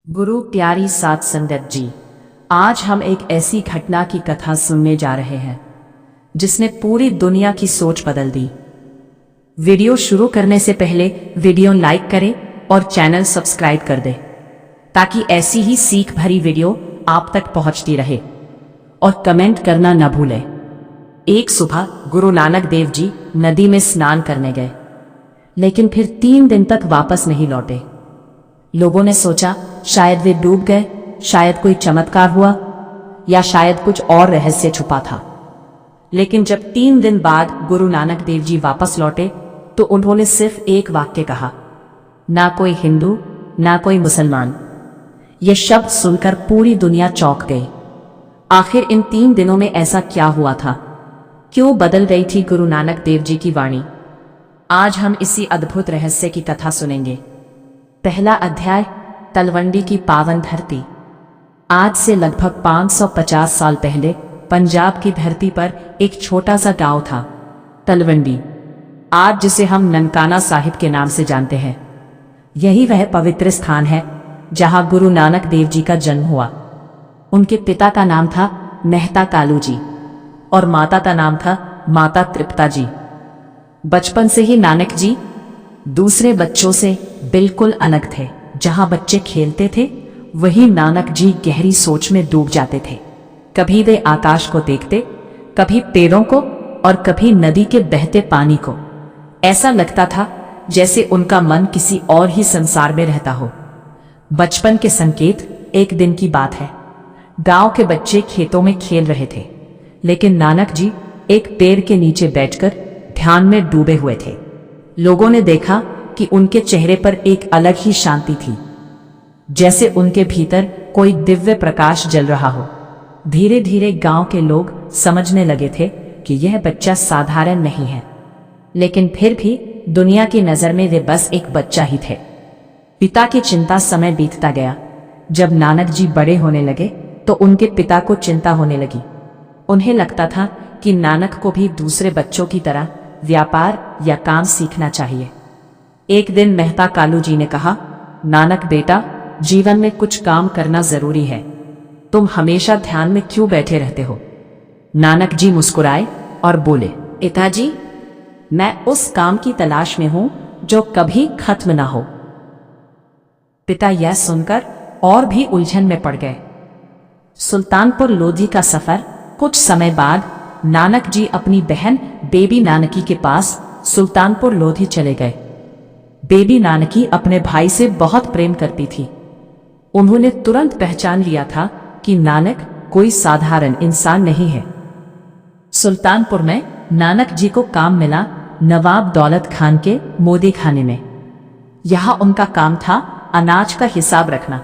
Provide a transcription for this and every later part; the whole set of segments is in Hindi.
गुरु प्यारी साध संगत जी, आज हम एक ऐसी घटना की कथा सुनने जा रहे हैं जिसने पूरी दुनिया की सोच बदल दी। वीडियो शुरू करने से पहले वीडियो लाइक करें और चैनल सब्सक्राइब कर दें ताकि ऐसी ही सीख भरी वीडियो आप तक पहुंचती रहे। और कमेंट करना न भूलें। एक सुबह गुरु नानक देव जी नदी में स्नान करने गए, लेकिन फिर 3 दिन तक वापस नहीं लौटे। लोगों ने सोचा शायद वे डूब गए, शायद कोई चमत्कार हुआ या शायद कुछ और रहस्य छुपा था। लेकिन जब 3 दिन बाद गुरु नानक देव जी वापस लौटे तो उन्होंने सिर्फ एक वाक्य कहा, ना कोई हिंदू ना कोई मुसलमान। ये शब्द सुनकर पूरी दुनिया चौंक गई। आखिर इन 3 दिनों में ऐसा क्या हुआ था? क्यों बदल गई थी गुरु नानक देव जी की वाणी? आज हम इसी अद्भुत रहस्य की कथा सुनेंगे। पहला अध्याय, तलवंडी की पावन धरती। आज से लगभग 550 साल पहले पंजाब की धरती पर एक छोटा सा गांव था, तलवंडी, आज जिसे हम ननकाना साहिब के नाम से जानते हैं। यही वह पवित्र स्थान है जहां गुरु नानक देव जी का जन्म हुआ। उनके पिता का नाम था मेहता कालू जी और माता का नाम था माता तृप्ता जी। बचपन से ही नानक जी दूसरे बच्चों से बिल्कुल अलग थे। जहां बच्चे खेलते थे वहीं नानक जी गहरी सोच में डूब जाते थे। कभी वे आकाश को देखते, कभी पेड़ों को और कभी नदी के बहते पानी को। ऐसा लगता था जैसे उनका मन किसी और ही संसार में रहता हो। बचपन के संकेत। एक दिन की बात है, गांव के बच्चे खेतों में खेल रहे थे, लेकिन नानक जी एक पेड़ के नीचे बैठकर ध्यान में डूबे हुए थे। लोगों ने देखा कि उनके चेहरे पर एक अलग ही शांति थी, जैसे उनके भीतर कोई दिव्य प्रकाश जल रहा हो। धीरे धीरे गांव के लोग समझने लगे थे कि यह बच्चा साधारण नहीं है, लेकिन फिर भी दुनिया की नजर में वे बस एक बच्चा ही थे। पिता की चिंता समय बीतता गया। जब नानक जी बड़े होने लगे तो उनके पिता को चिंता होने लगी। उन्हें लगता था कि नानक को भी दूसरे बच्चों की तरह व्यापार या काम सीखना चाहिए। एक दिन मेहता कालू जी ने कहा, नानक बेटा, जीवन में कुछ काम करना जरूरी है। तुम हमेशा ध्यान में क्यों बैठे रहते हो? नानक जी मुस्कुराए और बोले, पिताजी, मैं उस काम की तलाश में हूं जो कभी खत्म ना हो। पिता यह सुनकर और भी उलझन में पड़ गए। सुल्तानपुर लोधी का सफर। कुछ समय बाद नानक जी अपनी बहन बेबी नानकी के पास सुल्तानपुर लोधी चले गए। बेबी नानकी अपने भाई से बहुत प्रेम करती थी। उन्होंने तुरंत पहचान लिया था कि नानक कोई साधारण इंसान नहीं है। सुल्तानपुर में नानक जी को काम मिला नवाब दौलत खान के मोदी खाने में। यहां उनका काम था अनाज का हिसाब रखना।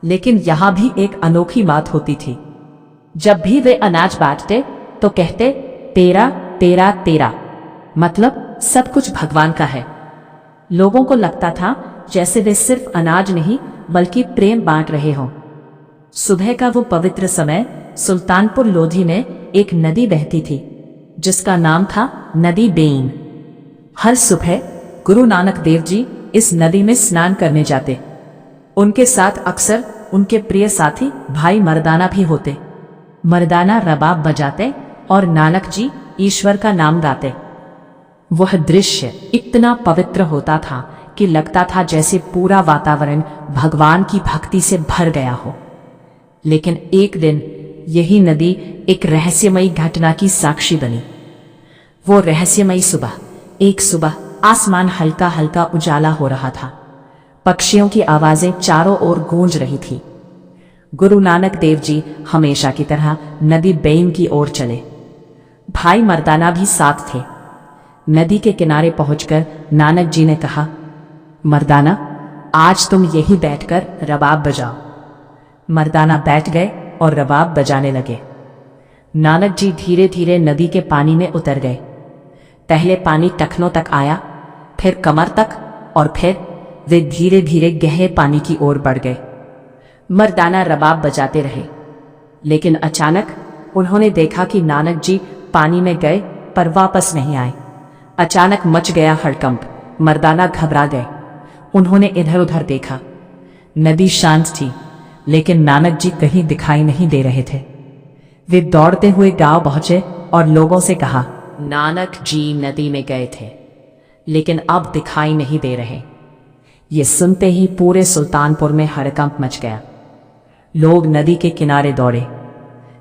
लेकिन यहां भी एक अनोखी बात होती थी। जब भी वे अनाज बांटते तो कहते, तेरा तेरा तेरा, मतलब सब कुछ भगवान का है। लोगों को लगता था जैसे वे सिर्फ अनाज नहीं बल्कि प्रेम बांट रहे हों। सुबह का वो पवित्र समय, सुल्तानपुर लोधी में एक नदी बहती थी जिसका नाम था नदी बेइन। हर सुबह गुरु नानक देव जी इस नदी में स्नान करने जाते। उनके साथ अक्सर उनके प्रिय साथी भाई मर्दाना भी होते। मर्दाना रबाब बजाते और नानक जी ईश्वर का नाम गाते। वह दृश्य इतना पवित्र होता था कि लगता था जैसे पूरा वातावरण भगवान की भक्ति से भर गया हो। लेकिन एक दिन यही नदी एक रहस्यमयी घटना की साक्षी बनी। वो रहस्यमयी सुबह, एक सुबह आसमान हल्का हल्का उजाला हो रहा था। पक्षियों की आवाजें चारों ओर गूंज रही थी। गुरु नानक देव जी हमेशा की तरह नदी बेइन की ओर चले। भाई मर्दाना भी साथ थे। नदी के किनारे पहुंचकर नानक जी ने कहा, मर्दाना, आज तुम यहीं बैठकर रबाब बजाओ। मर्दाना बैठ गए और रबाब बजाने लगे। नानक जी धीरे धीरे नदी के पानी में उतर गए। पहले पानी टखनों तक आया, फिर कमर तक, और फिर वे धीरे धीरे गहरे पानी की ओर बढ़ गए। मर्दाना रबाब बजाते रहे, लेकिन अचानक उन्होंने देखा कि नानक जी पानी में गए पर वापस नहीं आए। अचानक मच गया हड़कंप। मर्दाना घबरा गए। उन्होंने इधर उधर देखा। नदी शांत थी, लेकिन नानक जी कहीं दिखाई नहीं दे रहे थे। वे दौड़ते हुए गांव पहुंचे और लोगों से कहा, नानक जी नदी में गए थे, लेकिन अब दिखाई नहीं दे रहे। ये सुनते ही पूरे सुल्तानपुर में हड़कंप मच गया। लोग नदी के किनारे दौड़े,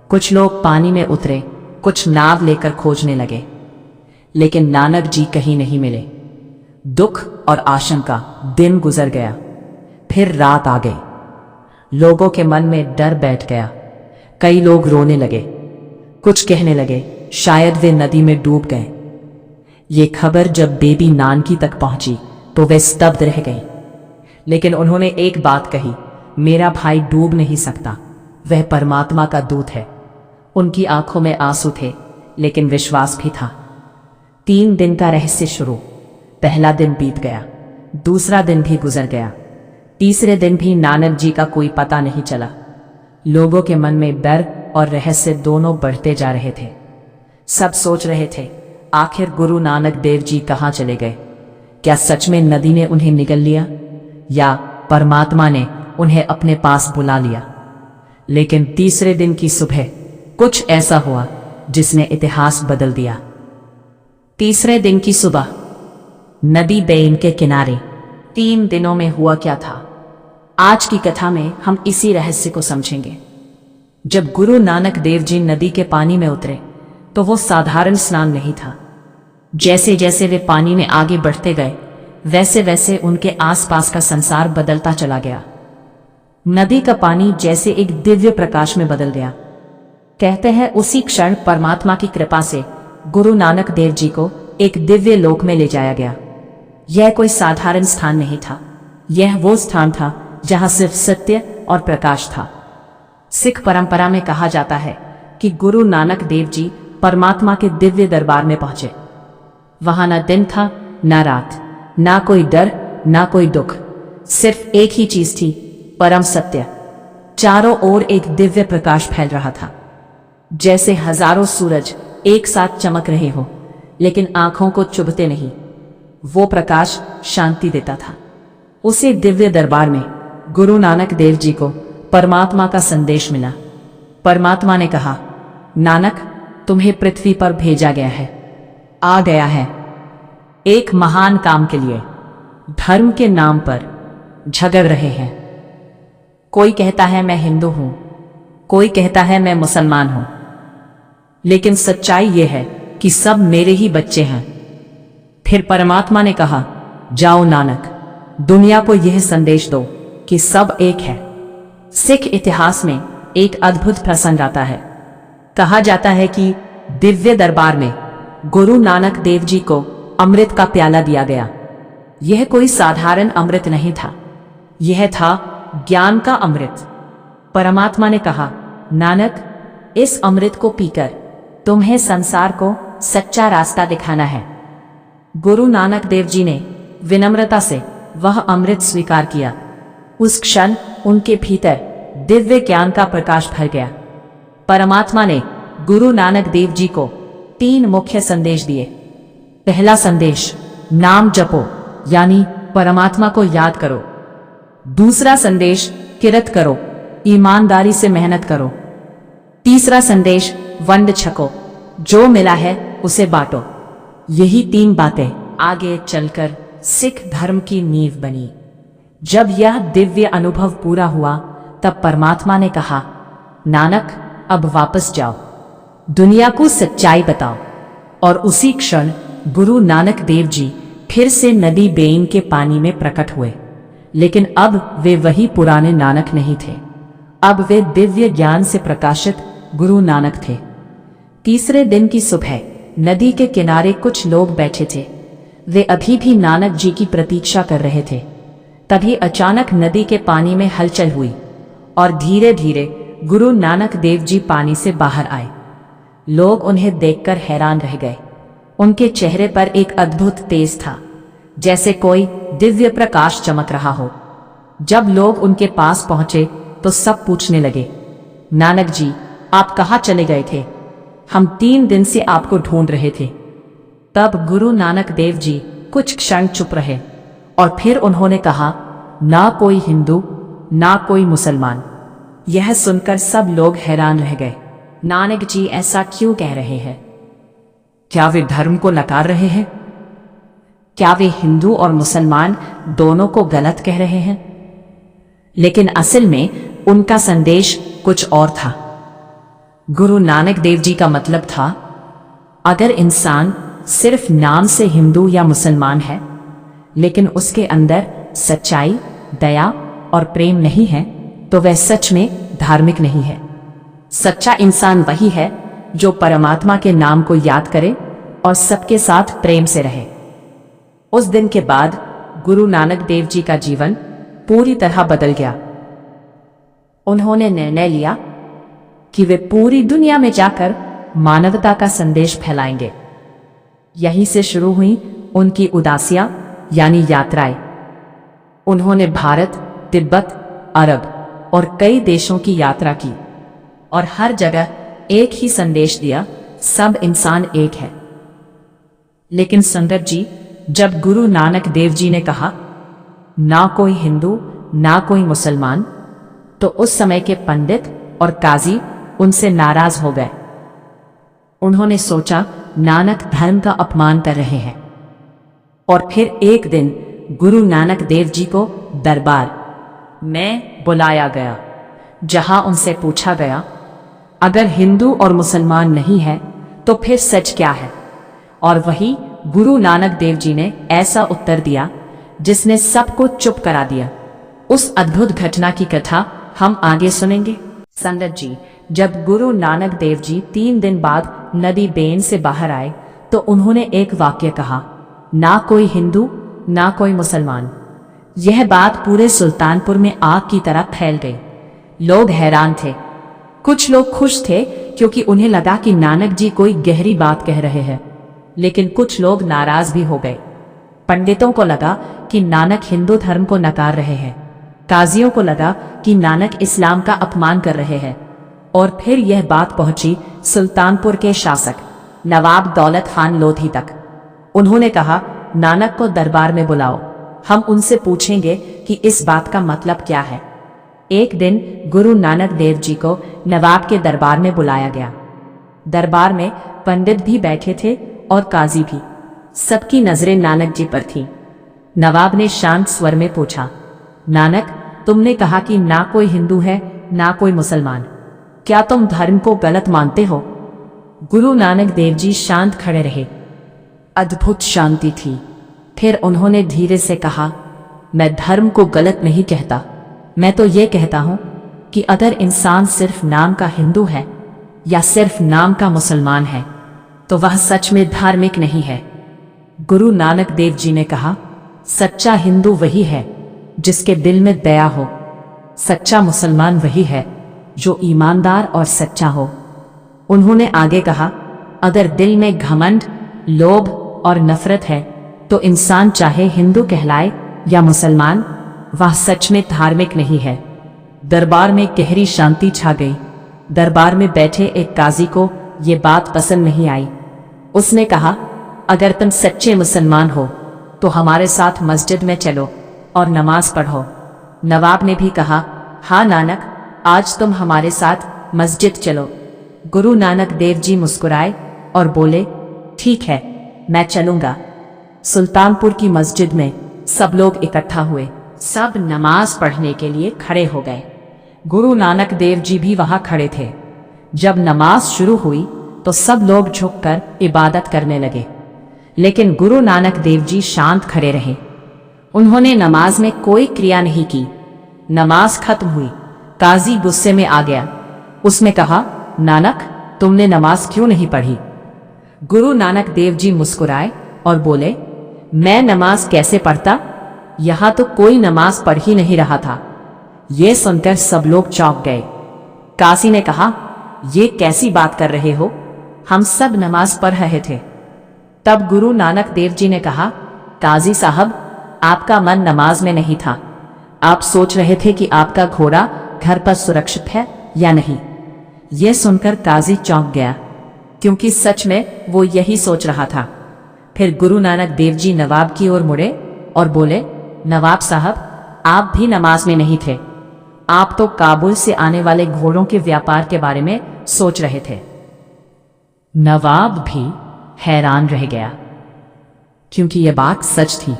कुछ लोग पानी में उतरे, कुछ नाव लेकर खोजने लगे, लेकिन नानक जी कहीं नहीं मिले। दुख और आशंका दिन गुजर गया, फिर रात आ गई। लोगों के मन में डर बैठ गया। कई लोग रोने लगे, कुछ कहने लगे शायद वे नदी में डूब गए। ये खबर जब बेबी नानकी तक पहुंची तो वे स्तब्ध रह गई, लेकिन उन्होंने एक बात कही, मेरा भाई डूब नहीं सकता, वह परमात्मा का दूत है। उनकी आंखों में आंसू थे, लेकिन विश्वास भी था। 3 दिन का रहस्य शुरू। पहला दिन बीत गया, दूसरा दिन भी गुजर गया, तीसरे दिन भी नानक जी का कोई पता नहीं चला। लोगों के मन में डर और रहस्य दोनों बढ़ते जा रहे थे। सब सोच रहे थे, आखिर गुरु नानक देव जी कहाँ चले गए? क्या सच में नदी ने उन्हें निगल लिया, या परमात्मा ने उन्हें अपने पास बुला लिया? लेकिन तीसरे दिन की सुबह कुछ ऐसा हुआ जिसने इतिहास बदल दिया। तीसरे दिन की सुबह नदी बेइन के किनारे। 3 दिनों में हुआ क्या था? आज की कथा में हम इसी रहस्य को समझेंगे। जब गुरु नानक देव जी नदी के पानी में उतरे तो वो साधारण स्नान नहीं था। जैसे जैसे वे पानी में आगे बढ़ते गए, वैसे वैसे उनके आसपास का संसार बदलता चला गया। नदी का पानी जैसे एक दिव्य प्रकाश में बदल गया। कहते हैं उसी क्षण परमात्मा की कृपा से गुरु नानक देव जी को एक दिव्य लोक में ले जाया गया। यह कोई साधारण स्थान नहीं था, यह वो स्थान था जहां सिर्फ सत्य और प्रकाश था। सिख परंपरा में कहा जाता है कि गुरु नानक देव जी परमात्मा के दिव्य दरबार में पहुंचे। वहां ना दिन था ना रात, ना कोई डर ना कोई दुख, सिर्फ एक ही चीज थी, परम सत्य। चारों ओर एक दिव्य प्रकाश फैल रहा था, जैसे हजारों सूरज एक साथ चमक रहे हो, लेकिन आंखों को चुभते नहीं। वो प्रकाश शांति देता था। उसी दिव्य दरबार में गुरु नानक देव जी को परमात्मा का संदेश मिला। परमात्मा ने कहा, नानक, तुम्हें पृथ्वी पर भेजा गया है, आ गया है एक महान काम के लिए। धर्म के नाम पर झगड़ रहे हैं। कोई कहता है मैं हिंदू हूं, कोई कहता है मैं मुसलमान हूं, लेकिन सच्चाई यह है कि सब मेरे ही बच्चे हैं। फिर परमात्मा ने कहा, जाओ नानक, दुनिया को यह संदेश दो कि सब एक है। सिख इतिहास में एक अद्भुत प्रसंग आता है। कहा जाता है कि दिव्य दरबार में गुरु नानक देव जी को अमृत का प्याला दिया गया। यह कोई साधारण अमृत नहीं था, यह था ज्ञान का अमृत। परमात्मा ने कहा, नानक, इस अमृत को पीकर तुम्हें संसार को सच्चा रास्ता दिखाना है। गुरु नानक देव जी ने विनम्रता से वह अमृत स्वीकार किया। उस क्षण उनके भीतर दिव्य ज्ञान का प्रकाश भर गया। परमात्मा ने गुरु नानक देव जी को 3 मुख्य संदेश दिए। पहला संदेश, नाम जपो, यानी परमात्मा को याद करो। दूसरा संदेश, किरत करो, ईमानदारी से मेहनत करो। तीसरा संदेश, वंड छको, जो मिला है उसे बांटो। यही 3 बातें आगे चलकर सिख धर्म की नींव बनी। जब यह दिव्य अनुभव पूरा हुआ, तब परमात्मा ने कहा, नानक, अब वापस जाओ, दुनिया को सच्चाई बताओ। और उसी क्षण गुरु नानक देव जी फिर से नदी बेइन के पानी में प्रकट हुए। लेकिन अब वे वही पुराने नानक नहीं थे, अब वे दिव्य ज्ञान से प्रकाशित गुरु नानक थे। तीसरे दिन की सुबह नदी के किनारे कुछ लोग बैठे थे। वे अभी भी नानक जी की प्रतीक्षा कर रहे थे। तभी अचानक नदी के पानी में हलचल हुई और धीरे धीरे गुरु नानक देव जी पानी से बाहर आए। लोग उन्हें देखकर हैरान रह गए। उनके चेहरे पर एक अद्भुत तेज था, जैसे कोई दिव्य प्रकाश चमक रहा हो। जब लोग उनके पास पहुंचे तो सब पूछने लगे, नानक जी, आप कहाँ चले गए थे? हम 3 दिन से आपको ढूंढ रहे थे। तब गुरु नानक देव जी कुछ क्षण चुप रहे और फिर उन्होंने कहा, ना कोई हिंदू, ना कोई मुसलमान। यह सुनकर सब लोग हैरान रह गए। नानक जी ऐसा क्यों कह रहे हैं? क्या वे धर्म को नकार रहे हैं? क्या वे हिंदू और मुसलमान दोनों को गलत कह रहे हैं? लेकिन असल में उनका संदेश कुछ और था। गुरु नानक देव जी का मतलब था, अगर इंसान सिर्फ नाम से हिंदू या मुसलमान है लेकिन उसके अंदर सच्चाई, दया और प्रेम नहीं है तो वह सच में धार्मिक नहीं है। सच्चा इंसान वही है जो परमात्मा के नाम को याद करे और सबके साथ प्रेम से रहे। उस दिन के बाद गुरु नानक देव जी का जीवन पूरी तरह बदल गया। उन्होंने निर्णय लिया कि वे पूरी दुनिया में जाकर मानवता का संदेश फैलाएंगे। यहीं से शुरू हुई उनकी उदासियां यानी यात्राएं। उन्होंने भारत, तिब्बत, अरब और कई देशों की यात्रा की और हर जगह एक ही संदेश दिया, सब इंसान एक है। लेकिन संगत जी, जब गुरु नानक देव जी ने कहा ना कोई हिंदू ना कोई मुसलमान, तो उस समय के पंडित और काजी उनसे नाराज हो गए। उन्होंने सोचा नानक धर्म का अपमान कर रहे हैं। और फिर एक दिन गुरु नानक देव जी को दरबार में बुलाया गया, जहां उनसे पूछा गया, अगर हिंदू और मुसलमान नहीं है तो फिर सच क्या है? और वही गुरु नानक देव जी ने ऐसा उत्तर दिया जिसने सबको चुप करा दिया। उस अद्भुत घटना की कथा हम आगे सुनेंगे। संगत जी, जब गुरु नानक देव जी 3 दिन बाद नदी बेन से बाहर आए तो उन्होंने एक वाक्य कहा, ना कोई हिंदू ना कोई मुसलमान। यह बात पूरे सुल्तानपुर में आग की तरह फैल गई। लोग हैरान थे। कुछ लोग खुश थे क्योंकि उन्हें लगा कि नानक जी कोई गहरी बात कह रहे हैं, लेकिन कुछ लोग नाराज भी हो गए। पंडितों को लगा कि नानक हिंदू धर्म को नकार रहे हैं। काजियों को लगा कि नानक इस्लाम का अपमान कर रहे हैं। और फिर यह बात पहुंची सुल्तानपुर के शासक नवाब दौलत खान लोधी तक। उन्होंने कहा, नानक को दरबार में बुलाओ, हम उनसे पूछेंगे कि इस बात का मतलब क्या है। एक दिन गुरु नानक देव जी को नवाब के दरबार में बुलाया गया। दरबार में पंडित भी बैठे थे और काजी भी। सबकी नजरें नानक जी पर थीं। नवाब ने शांत स्वर में पूछा, नानक, तुमने कहा कि ना कोई हिंदू है ना कोई मुसलमान, क्या तुम धर्म को गलत मानते हो? गुरु नानक देव जी शांत खड़े रहे। अद्भुत शांति थी। फिर उन्होंने धीरे से कहा, मैं धर्म को गलत नहीं कहता, मैं तो ये कहता हूं कि अगर इंसान सिर्फ नाम का हिंदू है या सिर्फ नाम का मुसलमान है तो वह सच में धार्मिक नहीं है। गुरु नानक देव जी ने कहा, सच्चा हिंदू वही है जिसके दिल में दया हो। सच्चा मुसलमान वही है जो ईमानदार और सच्चा हो। उन्होंने आगे कहा, अगर दिल में घमंड, लोभ और नफरत है तो इंसान चाहे हिंदू कहलाए या मुसलमान, वह सच में धार्मिक नहीं है। दरबार में गहरी शांति छा गई। दरबार में बैठे एक काजी को ये बात पसंद नहीं आई। उसने कहा, अगर तुम सच्चे मुसलमान हो तो हमारे साथ मस्जिद में चलो और नमाज पढ़ो। नवाब ने भी कहा, हाँ नानक, आज तुम हमारे साथ मस्जिद चलो। गुरु नानक देव जी मुस्कुराए और बोले, ठीक है, मैं चलूंगा। सुल्तानपुर की मस्जिद में सब लोग इकट्ठा हुए। सब नमाज पढ़ने के लिए खड़े हो गए। गुरु नानक देव जी भी वहां खड़े थे। जब नमाज शुरू हुई तो सब लोग झुककर इबादत करने लगे, लेकिन गुरु नानक देव जी शांत खड़े रहे। उन्होंने नमाज में कोई क्रिया नहीं की। नमाज खत्म हुई। काजी गुस्से में आ गया। उसने कहा, नानक, तुमने नमाज क्यों नहीं पढ़ी? गुरु नानक देव जी मुस्कुराए और बोले, मैं नमाज कैसे पढ़ता? यहां तो कोई नमाज पढ़ ही नहीं रहा था। यह सुनकर सब लोग चौंक गए। काजी ने कहा, ये कैसी बात कर रहे हो? हम सब नमाज पढ़ रहे थे। तब गुरु नानक देव जी ने कहा, काजी साहब, आपका मन नमाज में नहीं था। आप सोच रहे थे कि आपका घोड़ा घर पर सुरक्षित है या नहीं। यह सुनकर काजी चौंक गया, क्योंकि सच में वो यही सोच रहा था। फिर गुरु नानक देव जी नवाब की ओर मुड़े और बोले, नवाब साहब, आप भी नमाज में नहीं थे। आप तो काबुल से आने वाले घोड़ों के व्यापार के बारे में सोच रहे थे। नवाब भी हैरान रह गया, क्योंकि यह बात सच थी।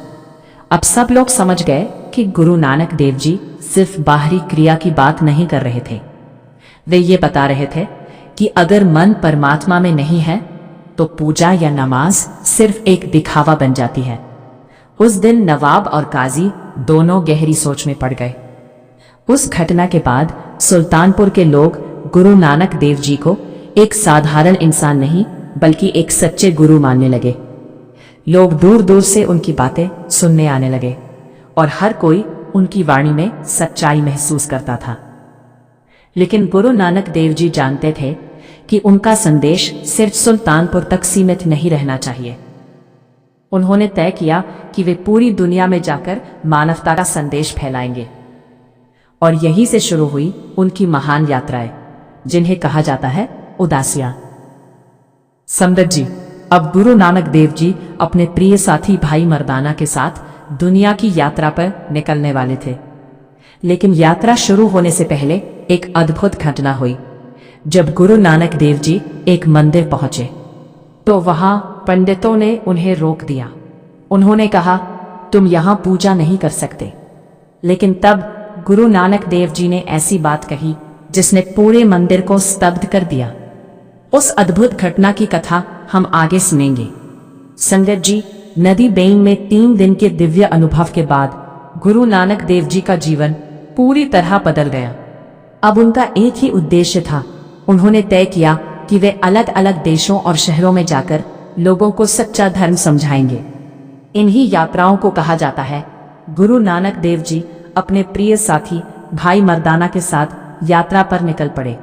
अब सब लोग समझ गए कि गुरु नानक देव जी सिर्फ बाहरी क्रिया की बात नहीं कर रहे थे। वे ये बता रहे थे कि अगर मन परमात्मा में नहीं है तो पूजा या नमाज सिर्फ एक दिखावा बन जाती है। उस दिन नवाब और काजी दोनों गहरी सोच में पड़ गए। उस घटना के बाद सुल्तानपुर के लोग गुरु नानक देव जी को एक साधारण इंसान नहीं बल्कि एक सच्चे गुरु मानने लगे। लोग दूर दूर से उनकी बातें सुनने आने लगे और हर कोई उनकी वाणी में सच्चाई महसूस करता था। लेकिन गुरु नानक देव जी जानते थे कि उनका संदेश सिर्फ सुल्तानपुर तक सीमित नहीं रहना चाहिए। उन्होंने तय किया कि वे पूरी दुनिया में जाकर मानवता का संदेश फैलाएंगे। और यहीं से शुरू हुई उनकी महान यात्राएं, जिन्हें कहा जाता है उदासियां। समदत जी, अब गुरु नानक देव जी अपने प्रिय साथी भाई मर्दाना के साथ दुनिया की यात्रा पर निकलने वाले थे। लेकिन यात्रा शुरू होने से पहले एक अद्भुत घटना हुई। जब गुरु नानक देव जी एक मंदिर पहुंचे तो वहां पंडितों ने उन्हें रोक दिया। उन्होंने कहा, तुम यहां पूजा नहीं कर सकते। लेकिन तब गुरु नानक देव जी ने ऐसी बात कही जिसने पूरे मंदिर को स्तब्ध कर दिया। उस अद्भुत घटना की कथा हम आगे सुनेंगे। संगत जी, नदी बेईन में 3 दिन के दिव्य अनुभव के बाद गुरु नानक देव जी का जीवन पूरी तरह बदल गया। अब उनका एक ही उद्देश्य था। उन्होंने तय किया कि वे अलग अलग देशों और शहरों में जाकर लोगों को सच्चा धर्म समझाएंगे। इन्हीं यात्राओं को कहा जाता है। गुरु नानक देव जी अपने प्रिय साथी भाई मर्दाना के साथ यात्रा पर निकल पड़े।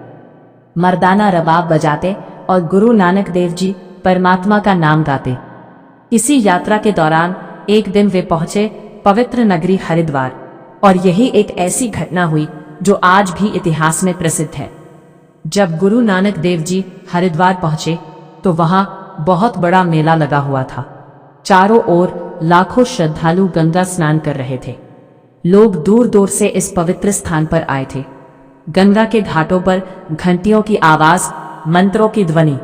मर्दाना रबाब बजाते और गुरु नानक देव जी परमात्मा का नाम गाते। इसी यात्रा के दौरान एक दिन वे पहुंचे पवित्र नगरी हरिद्वार, और यही एक ऐसी घटना हुई जो आज भी इतिहास में प्रसिद्ध है। जब गुरु नानक देव जी हरिद्वार पहुंचे तो वहां बहुत बड़ा मेला लगा हुआ था। चारों ओर लाखों श्रद्धालु गंगा स्नान कर रहे थे। लोग दूर दूर से इस पवित्र स्थान पर आए थे। गंगा के घाटों पर घंटियों की आवाज, मंत्रों की ध्वनि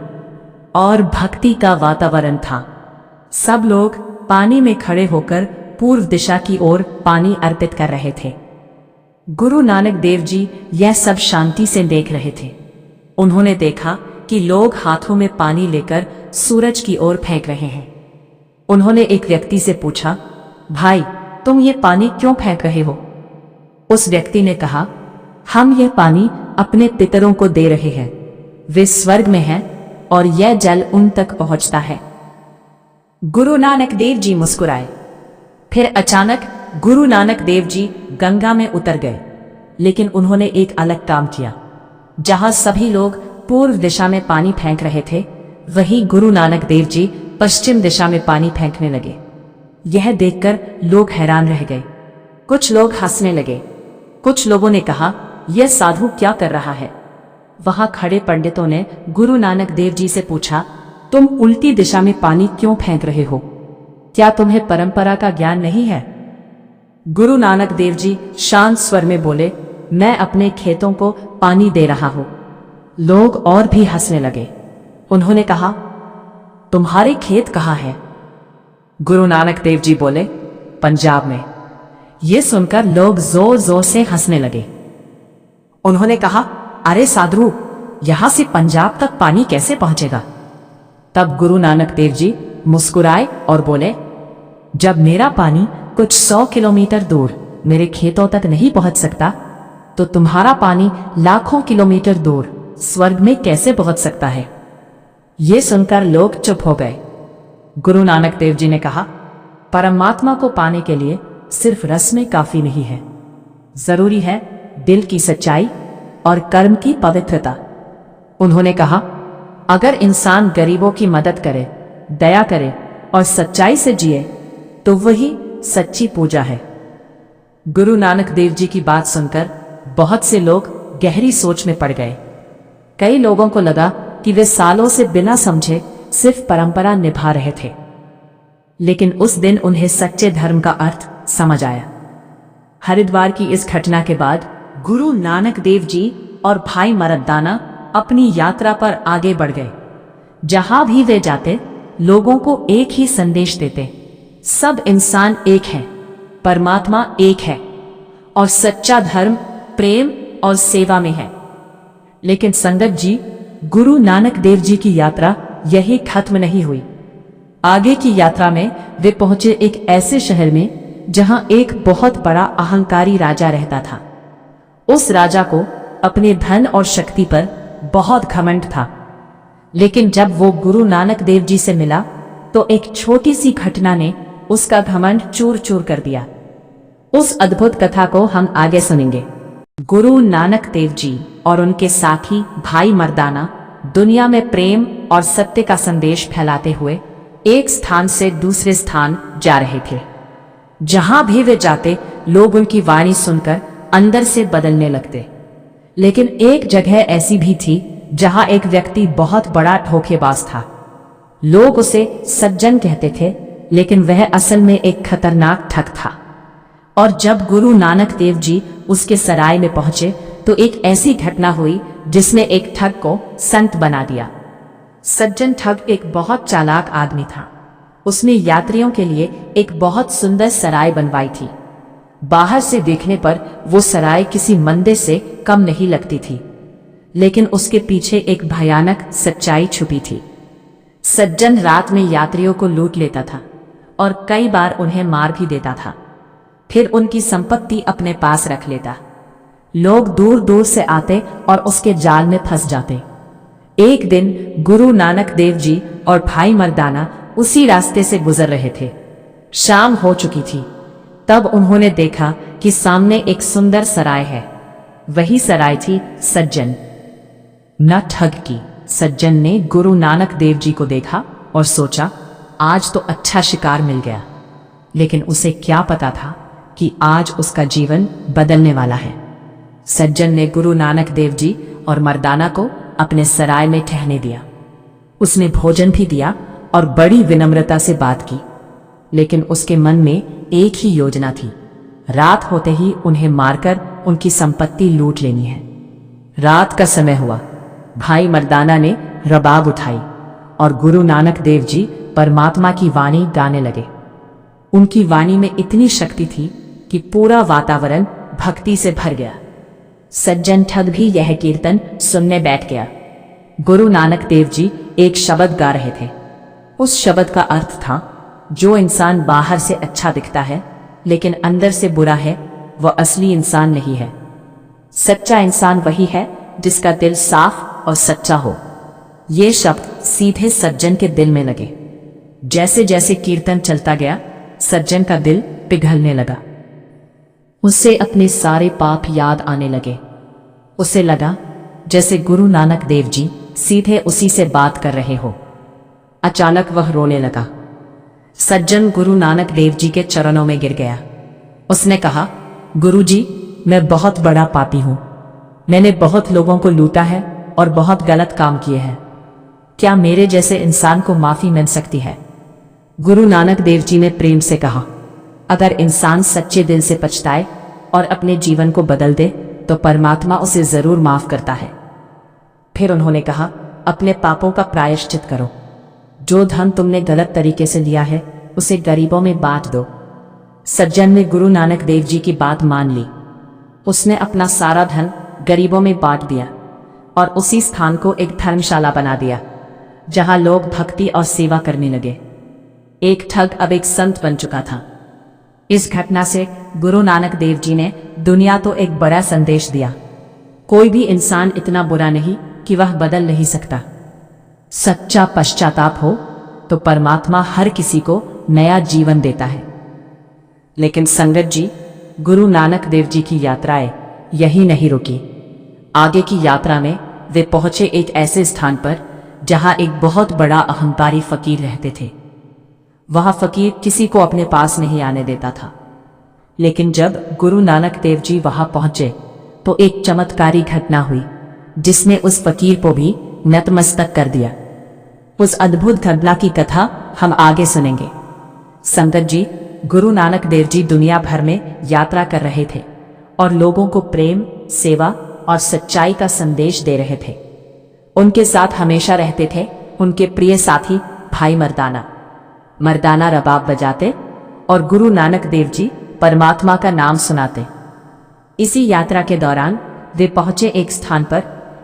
और भक्ति का वातावरण था। सब लोग पानी में खड़े होकर पूर्व दिशा की ओर पानी अर्पित कर रहे थे। गुरु नानक देव जी यह सब शांति से देख रहे थे। उन्होंने देखा कि लोग हाथों में पानी लेकर सूरज की ओर फेंक रहे हैं। उन्होंने एक व्यक्ति से पूछा, भाई, तुम ये पानी क्यों फेंक रहे हो? उस व्यक्ति ने कहा, हम यह पानी अपने पितरों को दे रहे हैं। वे स्वर्ग में हैं और यह जल उन तक पहुंचता है। गुरु नानक देव जी मुस्कुराए। फिर अचानक गुरु नानक देव जी गंगा में उतर गए। लेकिन उन्होंने एक अलग काम किया। जहां सभी लोग पूर्व दिशा में पानी फेंक रहे थे, वहीं गुरु नानक देव जी पश्चिम दिशा में पानी फेंकने लगे। यह देखकर लोग हैरान रह गए। कुछ लोग हंसने लगे। कुछ लोगों ने कहा, यह साधु क्या कर रहा है? वहां खड़े पंडितों ने गुरु नानक देव जी से पूछा, तुम उल्टी दिशा में पानी क्यों फेंक रहे हो? क्या तुम्हें परंपरा का ज्ञान नहीं है? गुरु नानक देव जी शांत स्वर में बोले, मैं अपने खेतों को पानी दे रहा हूं। लोग और भी हंसने लगे। उन्होंने कहा, तुम्हारे खेत कहाँ हैं? गुरु नानक देव जी बोले, पंजाब में। ये सुनकर लोग जोर जोर से हंसने लगे। उन्होंने कहा, अरे साधु, यहां से पंजाब तक पानी कैसे पहुंचेगा? तब गुरु नानक देव जी मुस्कुराए और बोले, जब मेरा पानी कुछ 100 किलोमीटर दूर मेरे खेतों तक नहीं पहुंच सकता, तो तुम्हारा पानी लाखों किलोमीटर दूर स्वर्ग में कैसे पहुंच सकता है? ये सुनकर लोग चुप हो गए। गुरु नानक देव जी ने कहा, परमात्मा को पाने के लिए सिर्फ रस्में काफी नहीं है, जरूरी है दिल की सच्चाई और कर्म की पवित्रता। उन्होंने कहा, अगर इंसान गरीबों की मदद करे, दया करे और सच्चाई से जिए तो वही सच्ची पूजा है। गुरु नानक देव जी की बात सुनकर बहुत से लोग गहरी सोच में पड़ गए। कई लोगों को लगा कि वे सालों से बिना समझे सिर्फ परंपरा निभा रहे थे। लेकिन उस दिन उन्हें सच्चे धर्म का अर्थ समझ आया। हरिद्वार की इस घटना के बाद गुरु नानक देव जी और भाई मर्दाना अपनी यात्रा पर आगे बढ़ गए। जहां भी वे जाते लोगों को एक ही संदेश देते, सब इंसान एक हैं, परमात्मा एक है और सच्चा धर्म प्रेम और सेवा में है। लेकिन संगत जी, गुरु नानक देव जी की यात्रा यही खत्म नहीं हुई। आगे की यात्रा में वे पहुंचे एक ऐसे शहर में जहां एक बहुत बड़ा अहंकारी राजा रहता था। उस राजा को अपने धन और शक्ति पर बहुत घमंड था। लेकिन जब वो गुरु नानक देव जी से मिला तो एक छोटी सी घटना ने उसका घमंड चूर चूर कर दिया। उस अद्भुत कथा को हम आगे सुनेंगे। गुरु नानक देव जी और उनके साथी भाई मर्दाना दुनिया में प्रेम और सत्य का संदेश फैलाते हुए एक स्थान से दूसरे स्थान जा रहे थे। जहां भी वे जाते लोग उनकी वाणी सुनकर अंदर से बदलने लगते। लेकिन एक जगह ऐसी भी थी जहां एक व्यक्ति बहुत बड़ा धोखेबाज था। लोग उसे सज्जन कहते थे, लेकिन वह असल में एक खतरनाक ठग था। और जब गुरु नानक देव जी उसके सराय में पहुंचे तो एक ऐसी घटना हुई जिसने एक ठग को संत बना दिया। सज्जन ठग एक बहुत चालाक आदमी था। उसने यात्रियों के लिए एक बहुत सुंदर सराय बनवाई थी। बाहर से देखने पर वो सराय किसी मंदिर से कम नहीं लगती थी, लेकिन उसके पीछे एक भयानक सच्चाई छुपी थी। सज्जन रात में यात्रियों को लूट लेता था और कई बार उन्हें मार भी देता था। फिर उनकी संपत्ति अपने पास रख लेता। लोग दूर दूर से आते और उसके जाल में फंस जाते। एक दिन गुरु नानक देव जी और भाई मर्दाना उसी रास्ते से गुजर रहे थे। शाम हो चुकी थी। तब उन्होंने देखा कि सामने एक सुंदर सराय है। वही सराय थी सज्जन न ठग की। सज्जन ने गुरु नानक देव जी को देखा और सोचा, आज तो अच्छा शिकार मिल गया। लेकिन उसे क्या पता था कि आज उसका जीवन बदलने वाला है। सज्जन ने गुरु नानक देव जी और मर्दाना को अपने सराय में ठहरने दिया। उसने भोजन भी दिया और बड़ी विनम्रता से बात की। लेकिन उसके मन में एक ही योजना थी, रात होते ही उन्हें मारकर उनकी संपत्ति लूट लेनी है। रात का समय हुआ। भाई मर्दाना ने रबाब उठाई और गुरु नानक देव जी परमात्मा की वाणी गाने लगे। उनकी वाणी में इतनी शक्ति थी कि पूरा वातावरण भक्ति से भर गया। सज्जन ठग भी यह कीर्तन सुनने बैठ गया। गुरु नानक देव जी एक शब्द गा रहे थे। उस शब्द का अर्थ था, जो इंसान बाहर से अच्छा दिखता है लेकिन अंदर से बुरा है, वह असली इंसान नहीं है। सच्चा इंसान वही है जिसका दिल साफ और सच्चा हो। ये शब्द सीधे सज्जन के दिल में लगे। जैसे जैसे कीर्तन चलता गया, सज्जन का दिल पिघलने लगा। उसे अपने सारे पाप याद आने लगे। उसे लगा जैसे गुरु नानक देव जी सीधे उसी से बात कर रहे हो। अचानक वह रोने लगा। सज्जन गुरु नानक देव जी के चरणों में गिर गया। उसने कहा, गुरु जी, मैं बहुत बड़ा पापी हूं। मैंने बहुत लोगों को लूटा है और बहुत गलत काम किए हैं। क्या मेरे जैसे इंसान को माफी मिल सकती है? गुरु नानक देव जी ने प्रेम से कहा, अगर इंसान सच्चे दिल से पछताए और अपने जीवन को बदल दे तो परमात्मा उसे जरूर माफ करता है। फिर उन्होंने कहा, अपने पापों का प्रायश्चित करो। जो धन तुमने गलत तरीके से लिया है उसे गरीबों में बांट दो। सज्जन ने गुरु नानक देव जी की बात मान ली। उसने अपना सारा धन गरीबों में बांट दिया और उसी स्थान को एक धर्मशाला बना दिया जहां लोग भक्ति और सेवा करने लगे। एक ठग अब एक संत बन चुका था। इस घटना से गुरु नानक देव जी ने दुनिया को एक बड़ा संदेश दिया, कोई भी इंसान इतना बुरा नहीं कि वह बदल नहीं सकता। सच्चा पश्चाताप हो तो परमात्मा हर किसी को नया जीवन देता है। लेकिन संगत जी, गुरु नानक देव जी की यात्राएं यही नहीं रुकी। आगे की यात्रा में वे पहुंचे एक ऐसे स्थान पर जहां एक बहुत बड़ा अहंकारी फकीर रहते थे। वह फकीर किसी को अपने पास नहीं आने देता था। लेकिन जब गुरु नानक देव जी वहां पहुंचे तो एक चमत्कारी घटना हुई जिसने उस फकीर को भी नतमस्तक कर दिया। उस अद्भुत घटना की कथा हम आगे सुनेंगे। संगत जी, गुरु नानक देव जी दुनिया भर में यात्रा कर रहे थे और लोगों को प्रेम, सेवा और सच्चाई का संदेश दे रहे थे। उनके साथ हमेशा रहते थे उनके प्रिय साथी भाई मर्दाना। मर्दाना रबाब बजाते और गुरु नानक देव जी परमात्मा का नाम सुनाते। इसी यात्रा के दौरान वे पहुंचे एक स्थान पर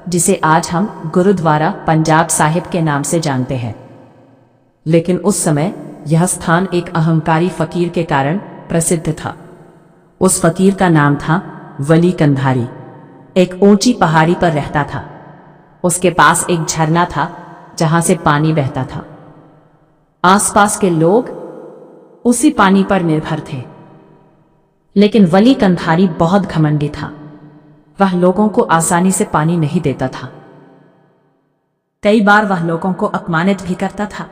जिसे आज हम गुरुद्वारा पंजाब साहिब के नाम से जानते हैं। लेकिन उस समय यह स्थान एक अहंकारी फकीर के कारण प्रसिद्ध था। उस फकीर का नाम था वली कंधारी। एक ऊंची पहाड़ी पर रहता था। उसके पास एक झरना था जहां से पानी बहता था। आसपास के लोग उसी पानी पर निर्भर थे। लेकिन वली कंधारी बहुत घमंडी था। वह लोगों को आसानी से पानी नहीं देता था। कई बार वह लोगों को अपमानित भी करता था।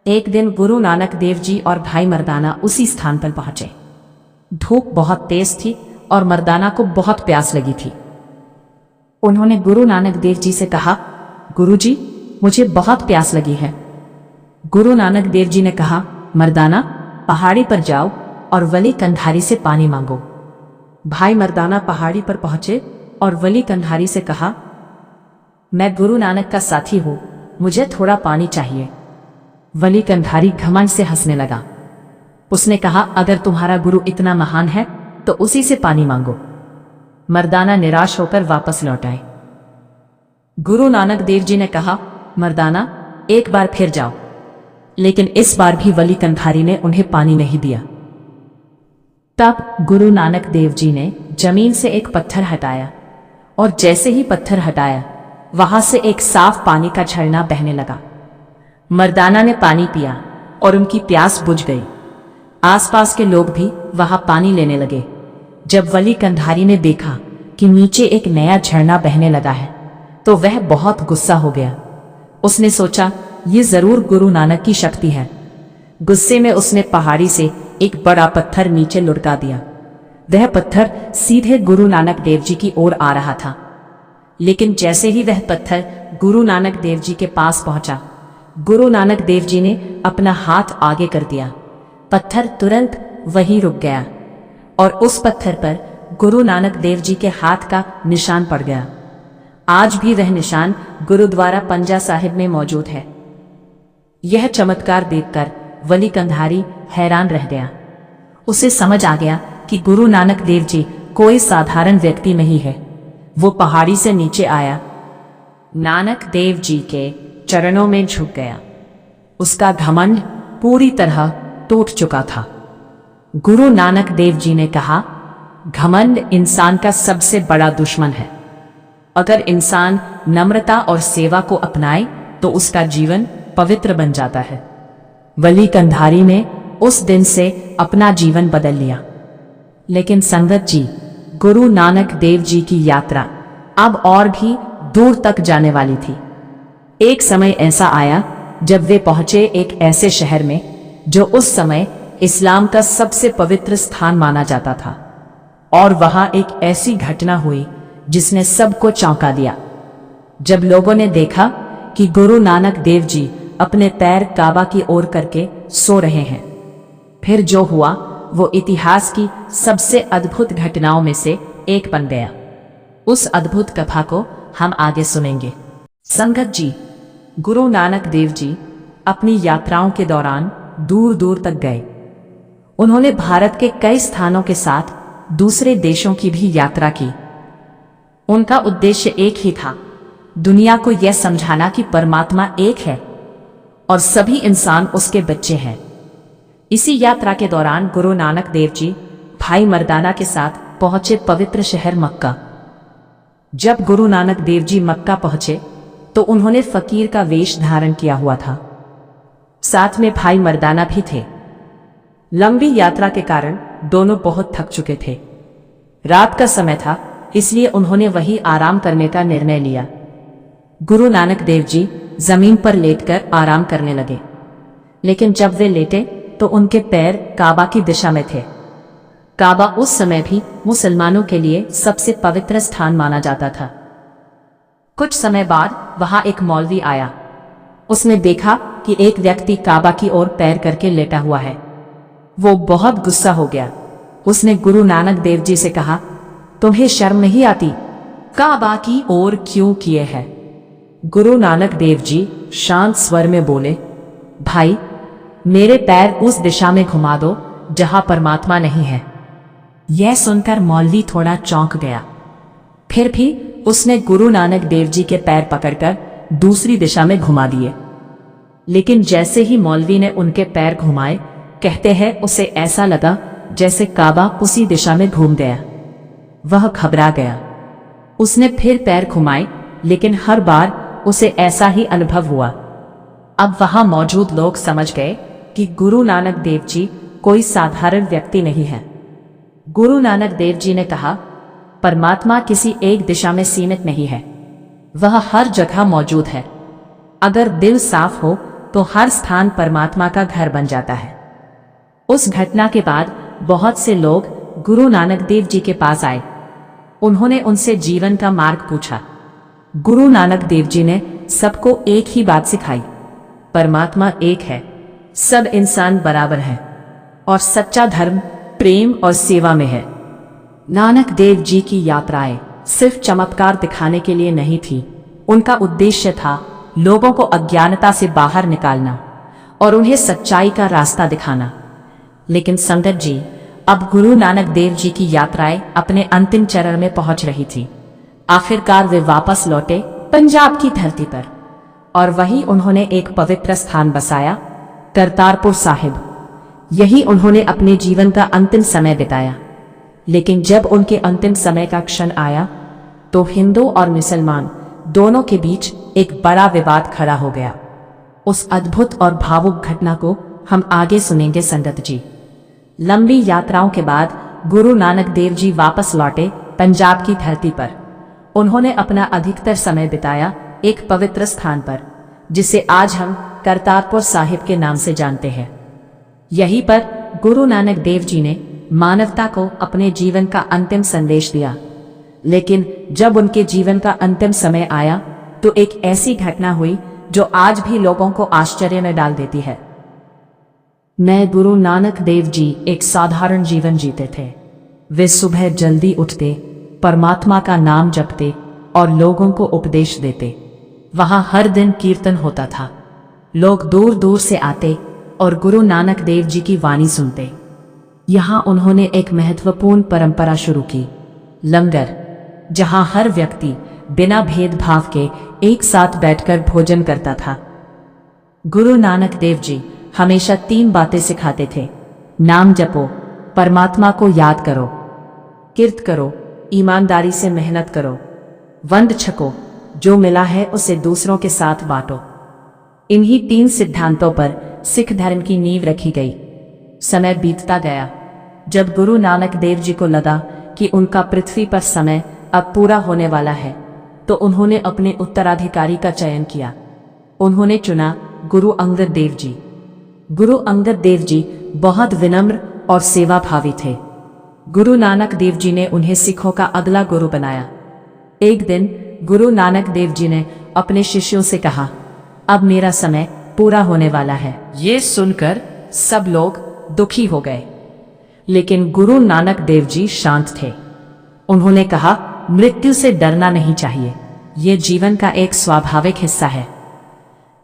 एक दिन गुरु नानक देव जी और भाई मर्दाना उसी स्थान पर पहुंचे। धूप बहुत तेज थी और मर्दाना को बहुत प्यास लगी थी। उन्होंने गुरु नानक देव जी से कहा, गुरु जी, मुझे बहुत प्यास लगी है। गुरु नानक देव जी ने कहा, मर्दाना, पहाड़ी पर जाओ और वली कंधारी से पानी मांगो। भाई मर्दाना पहाड़ी पर पहुंचे और वली कंधारी से कहा, मैं गुरु नानक का साथी हूं, मुझे थोड़ा पानी चाहिए। वली कंधारी घमंड से हंसने लगा। उसने कहा, अगर तुम्हारा गुरु इतना महान है तो उसी से पानी मांगो। मर्दाना निराश होकर वापस लौट आए। गुरु नानक देव जी ने कहा, मर्दाना, एक बार फिर जाओ। लेकिन इस बार भी वली कंधारी ने उन्हें पानी नहीं दिया। तब गुरु नानक देव जी ने जमीन से एक पत्थर हटाया और जैसे ही पत्थर हटाया वहां से एक साफ पानी का झरना बहने लगा। मर्दाना ने पानी पिया और उनकी प्यास बुझ गई। आसपास के लोग भी वहां पानी लेने लगे। जब वली कंधारी ने देखा कि नीचे एक नया झरना बहने लगा है तो वह बहुत गुस्सा हो गया। उसने सोचा, ये जरूर गुरु नानक की शक्ति है। गुस्से में उसने पहाड़ी से एक बड़ा पत्थर नीचे लुढ़का दिया। वह पत्थर सीधे गुरु नानक देव जी की ओर आ रहा था। लेकिन जैसे ही वह पत्थर गुरु नानक देव जी के पास पहुंचा, गुरु नानक देव जी ने अपना हाथ आगे कर दिया। पत्थर तुरंत वहीं रुक गया और उस पत्थर पर गुरु नानक देव जी के हाथ का निशान पड़ गया। आज भी वह निशान गुरुद्वारा पंजा साहिब में मौजूद है। यह चमत्कार देखकर वली कंधारी हैरान रह गया। उसे समझ आ गया कि गुरु नानक देव जी कोई साधारण व्यक्ति नहीं है। वो पहाड़ी से नीचे आया, नानक देव जी के चरणों में झुक गया। उसका घमंड पूरी तरह टूट चुका था। गुरु नानक देव जी ने कहा, घमंड इंसान का सबसे बड़ा दुश्मन है। अगर इंसान नम्रता और सेवा को अपनाए तो उसका जीवन पवित्र बन जाता है। वली कंधारी ने उस दिन से अपना जीवन बदल लिया। लेकिन संगत जी, गुरु नानक देव जी की यात्रा अब और भी दूर तक जाने वाली थी। एक समय ऐसा आया जब वे पहुंचे एक ऐसे शहर में जो उस समय इस्लाम का सबसे पवित्र स्थान माना जाता था। और वहां एक ऐसी घटना हुई जिसने सबको चौंका दिया। जब लोगों ने देखा कि गुरु नानक देव जी अपने पैर काबा की ओर करके सो रहे हैं, फिर जो हुआ वो इतिहास की सबसे अद्भुत घटनाओं में से एक बन गया। उस अद्भुत कथा को हम आगे सुनेंगे। संगत जी, गुरु नानक देव जी अपनी यात्राओं के दौरान दूर दूर तक गए। उन्होंने भारत के कई स्थानों के साथ दूसरे देशों की भी यात्रा की। उनका उद्देश्य एक ही था, दुनिया को यह समझाना कि परमात्मा एक है और सभी इंसान उसके बच्चे हैं। इसी यात्रा के दौरान गुरु नानक देव जी भाई मर्दाना के साथ पहुंचे पवित्र शहर मक्का। जब गुरु नानक देव जी मक्का पहुंचे तो उन्होंने फकीर का वेश धारण किया हुआ था। साथ में भाई मर्दाना भी थे। लंबी यात्रा के कारण दोनों बहुत थक चुके थे। रात का समय था, इसलिए उन्होंने वहीं आराम करने का निर्णय लिया। गुरु नानक देव जी जमीन पर लेटकर आराम करने लगे। लेकिन जब वे लेटे तो उनके पैर काबा की दिशा में थे। काबा उस समय भी मुसलमानों के लिए सबसे पवित्र स्थान माना जाता था। कुछ समय बाद वहां एक मौलवी आया। उसने देखा कि एक व्यक्ति काबा की ओर पैर करके लेटा हुआ है। वो बहुत गुस्सा हो गया। उसने गुरु नानक देव जी से कहा, तुम्हें शर्म नहीं आती? काबा की ओर क्यों किए है? गुरु नानक देव जी शांत स्वर में बोले, भाई, मेरे पैर उस दिशा में घुमा दो जहां परमात्मा नहीं है। यह सुनकर मौलवी थोड़ा चौंक गया। फिर भी उसने गुरु नानक देव जी के पैर पकड़कर दूसरी दिशा में घुमा दिए। लेकिन जैसे ही मौलवी ने उनके पैर घुमाए, कहते हैं उसे ऐसा लगा जैसे काबा उसी दिशा में घूम गया। वह घबरा गया। उसने फिर पैर घुमाए, लेकिन हर बार उसे ऐसा ही अनुभव हुआ। अब वहां मौजूद लोग समझ गए कि गुरु नानक देव जी कोई साधारण व्यक्ति नहीं है। गुरु नानक देव जी ने कहा, परमात्मा किसी एक दिशा में सीमित नहीं है, वह हर जगह मौजूद है। अगर दिल साफ हो तो हर स्थान परमात्मा का घर बन जाता है। उस घटना के बाद बहुत से लोग गुरु नानक देव जी के पास आए। उन्होंने उनसे जीवन का मार्ग पूछा। गुरु नानक देव जी ने सबको एक ही बात सिखाई, परमात्मा एक है, सब इंसान बराबर हैं और सच्चा धर्म प्रेम और सेवा में है। नानक देव जी की यात्राएं सिर्फ चमत्कार दिखाने के लिए नहीं थी। उनका उद्देश्य था लोगों को अज्ञानता से बाहर निकालना और उन्हें सच्चाई का रास्ता दिखाना। लेकिन संगत जी, अब गुरु नानक देव जी की यात्राएं अपने अंतिम चरण में पहुंच रही थी। आखिरकार वे वापस लौटे पंजाब की धरती पर और वहीं उन्होंने एक पवित्र स्थान बसाया, करतारपुर साहिब। यही उन्होंने अपने जीवन का अंतिम समय बिताया। लेकिन जब उनके अंतिम समय का क्षण आया तो हिंदू और मुसलमान दोनों के बीच एक बड़ा विवाद खड़ा हो गया। उस अद्भुत और भावुक घटना को हम आगे सुनेंगे संगत जी। लंबी यात्राओं के बाद गुरु नानक देव जी वापस लौटे पंजाब की धरती पर। उन्होंने अपना अधिकतर समय बिताया एक पवित्र स्थान पर, जिसे आज हम करतारपुर साहिब के नाम से जानते हैं। यहीं पर गुरु नानक देव जी ने मानवता को अपने जीवन का अंतिम संदेश दिया। लेकिन जब उनके जीवन का अंतिम समय आया तो एक ऐसी घटना हुई जो आज भी लोगों को आश्चर्य में डाल देती है। मैं गुरु नानक देव जी एक साधारण जीवन जीते थे। वे सुबह जल्दी उठते, परमात्मा का नाम जपते और लोगों को उपदेश देते। वहां हर दिन कीर्तन होता था। लोग दूर दूर से आते और गुरु नानक देव जी की वाणी सुनते। यहाँ उन्होंने एक महत्वपूर्ण परंपरा शुरू की, लंगर, जहाँ हर व्यक्ति बिना भेदभाव के एक साथ बैठकर भोजन करता था। गुरु नानक देव जी हमेशा 3 बातें सिखाते थे। नाम जपो, परमात्मा को याद करो, किर्त करो, ईमानदारी से मेहनत करो, वंद छको, जो मिला है उसे दूसरों के साथ बांटो। इन्हीं 3 सिद्धांतों पर सिख धर्म की नींव रखी गई। समय बीतता गया। जब गुरु नानक देव जी को लगा कि उनका पृथ्वी पर समय अब पूरा होने वाला है, तो उन्होंने अपने उत्तराधिकारी का चयन किया। उन्होंने चुना गुरु अंगद देव जी। गुरु अंगद देव जी बहुत विनम्र और सेवाभावी थे। गुरु नानक देव जी ने उन्हें सिखों का अगला गुरु बनाया। एक दिन गुरु नानक देव जी ने अपने शिष्यों से कहा, अब मेरा समय पूरा होने वाला है। ये सुनकर सब लोग दुखी हो गए। लेकिन गुरु नानक देव जी शांत थे। उन्होंने कहा, मृत्यु से डरना नहीं चाहिए, ये जीवन का एक स्वाभाविक हिस्सा है।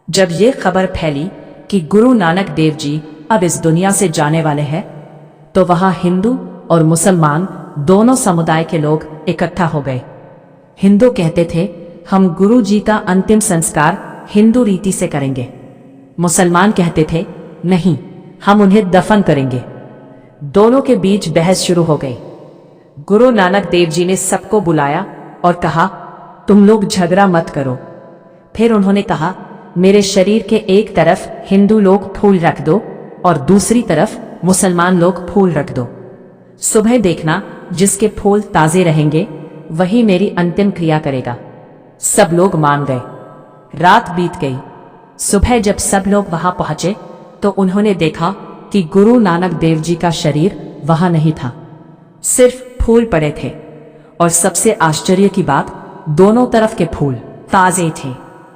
जब ये खबर फैली कि गुरु नानक देव जी अब इस दुनिया से जाने वाले हैं, तो वहां हिंदू और मुसलमान दोनों समुदाय के लोग इकट्ठा हो गए। हिंदू कहते थे, हम गुरु जी का अंतिम संस्कार हिंदू रीति से करेंगे। मुसलमान कहते थे, नहीं, हम उन्हें दफन करेंगे। दोनों के बीच बहस शुरू हो गई। गुरु नानक देव जी ने सबको बुलाया और कहा, तुम लोग झगड़ा मत करो। फिर उन्होंने कहा, मेरे शरीर के एक तरफ हिंदू लोग फूल रख दो और दूसरी तरफ मुसलमान लोग फूल रख दो। सुबह देखना, जिसके फूल ताजे रहेंगे वही मेरी अंतिम क्रिया करेगा। सब लोग मान गए। रात बीत गई। सुबह जब सब लोग वहां पहुंचे तो उन्होंने देखा कि गुरु नानक देव जी का शरीर वहां नहीं था, सिर्फ फूल पड़े थे। और सबसे आश्चर्य की बात, दोनों तरफ के फूल ताजे थे।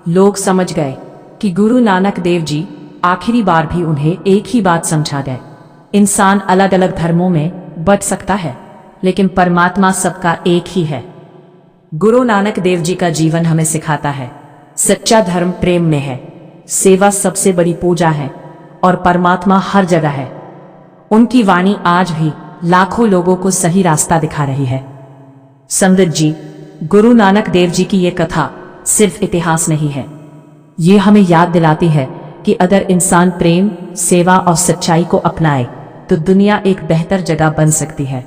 लोग समझ गए कि गुरु नानक देव जी आखिरी बार भी उन्हें एक ही बात समझा गए, इंसान अलग अलग धर्मों में बट सकता है लेकिन परमात्मा सबका एक ही है। गुरु नानक देव जी का जीवन हमें सिखाता है, सच्चा धर्म प्रेम में है, सेवा सबसे बड़ी पूजा है और परमात्मा हर जगह है। उनकी वाणी आज भी लाखों लोगों को सही रास्ता दिखा रही है। संगत जी, गुरु नानक देव जी की ये कथा सिर्फ इतिहास नहीं है, ये हमें याद दिलाती है कि अगर इंसान प्रेम, सेवा और सच्चाई को अपनाए तो दुनिया एक बेहतर जगह बन सकती है।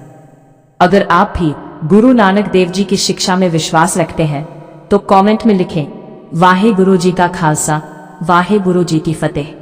अगर आप भी गुरु नानक देव जी की शिक्षा में विश्वास रखते हैं तो कमेंट में लिखें, वाहे गुरु जी का खालसा, वाहे गुरु जी की फतेह।